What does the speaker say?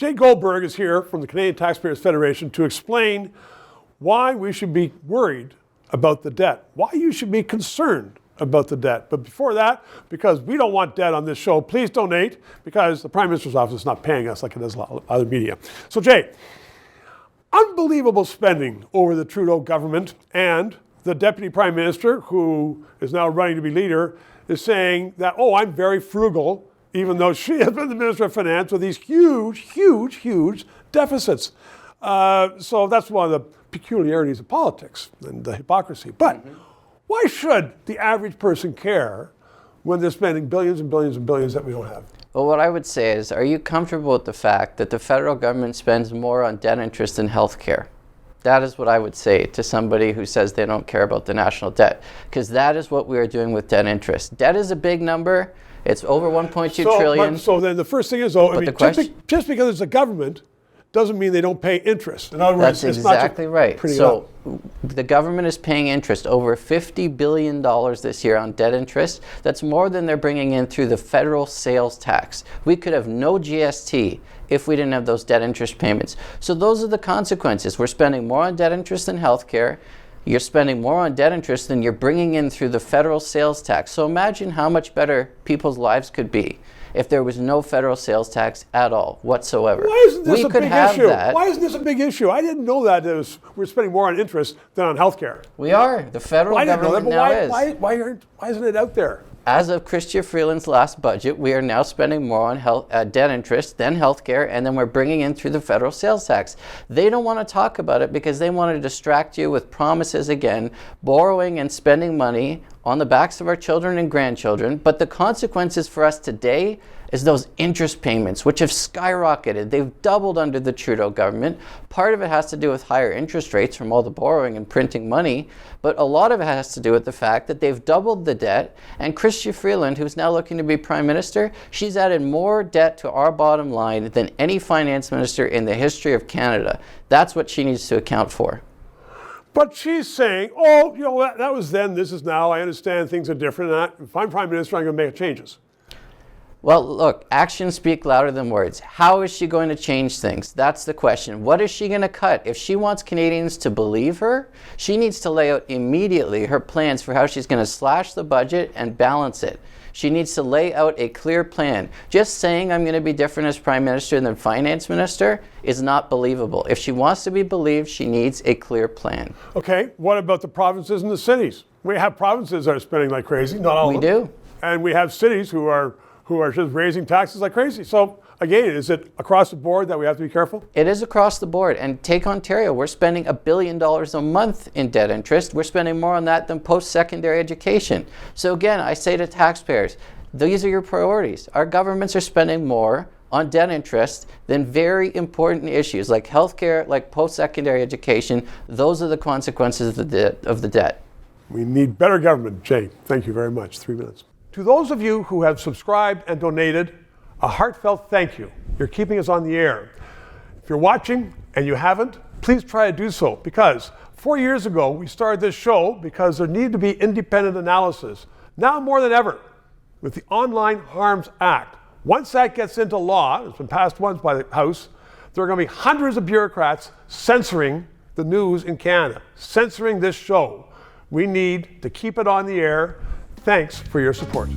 Jay Goldberg is here from the Canadian Taxpayers Federation to explain why we should be worried about the debt, why you should be concerned about the debt. But before that, because we don't want debt on this show, please donate, because the Prime Minister's office is not paying us like it does a lot of other media. So Jay, unbelievable spending over the Trudeau government, and the Deputy Prime Minister, who is now running to be leader, is saying that, oh, I'm very frugal, even though she has been the Minister of Finance with these huge deficits. So that's one of the peculiarities of politics and the hypocrisy. But why should the average person care when they're spending billions and billions and billions that we don't have? Well, what I would say is, are you comfortable with the fact that the federal government spends more on debt interest than health care? That is what I would say to somebody who says they don't care about the national debt, because that is what we are doing with debt interest. Debt is a big number. It's over 1.2 trillion. So then the first thing is, though, I mean, just because it's a government doesn't mean they don't pay interest. In other words, that's exactly right. So the government is paying interest over $50 billion this year on debt interest. That's more than they're bringing in through the federal sales tax. We could have no GST if we didn't have those debt interest payments. So those are the consequences. We're spending more on debt interest than healthcare. You're spending more on debt interest than you're bringing in through the federal sales tax. So imagine how much better people's lives could be if there was no federal sales tax at all whatsoever. Why isn't this a big issue? Why isn't this a big issue? I didn't know that we're spending more on interest than on healthcare. We are. The federal government now is. Why isn't it out there? As of Chrystia Freeland's last budget, we are now spending more on debt interest than healthcare, and then we're bringing in through the federal sales tax. They don't want to talk about it because they want to distract you with promises again, borrowing and spending money on the backs of our children and grandchildren. But the consequences for us today is those interest payments, which have skyrocketed. They've doubled under the Trudeau government. Part of it has to do with higher interest rates from all the borrowing and printing money, but a lot of it has to do with the fact that they've doubled the debt, and Chrystia Freeland, who's now looking to be Prime Minister, she's added more debt to our bottom line than any finance minister in the history of Canada. That's what she needs to account for. But she's saying, oh, you know, that was then, this is now, I understand things are different, if I'm Prime Minister, I'm going to make changes. Well, look, actions speak louder than words. How is she going to change things? That's the question. What is she going to cut? If she wants Canadians to believe her, she needs to lay out immediately her plans for how she's going to slash the budget and balance it. She needs to lay out a clear plan. Just saying I'm going to be different as Prime Minister than Finance Minister is not believable. If she wants to be believed, she needs a clear plan. Okay, what about the provinces and the cities? We have provinces that are spending like crazy, not all of them. We do. And we have cities who are just raising taxes like crazy. So again, is it across the board that we have to be careful? It is across the board. And take Ontario. We're spending $1 billion a month in debt interest. We're spending more on that than post-secondary education. So again, I say to taxpayers, these are your priorities. Our governments are spending more on debt interest than very important issues like healthcare, like post-secondary education. Those are the consequences of the debt. We need better government. Jay, thank you very much. 3 minutes. To those of you who have subscribed and donated, a heartfelt thank you. You're keeping us on the air. If you're watching and you haven't, please try to do so, because 4 years ago we started this show because there needed to be independent analysis. Now more than ever, with the Online Harms Act, once that gets into law, it's been passed once by the House, there are going to be hundreds of bureaucrats censoring the news in Canada, censoring this show. We need to keep it on the air. Thanks for your support.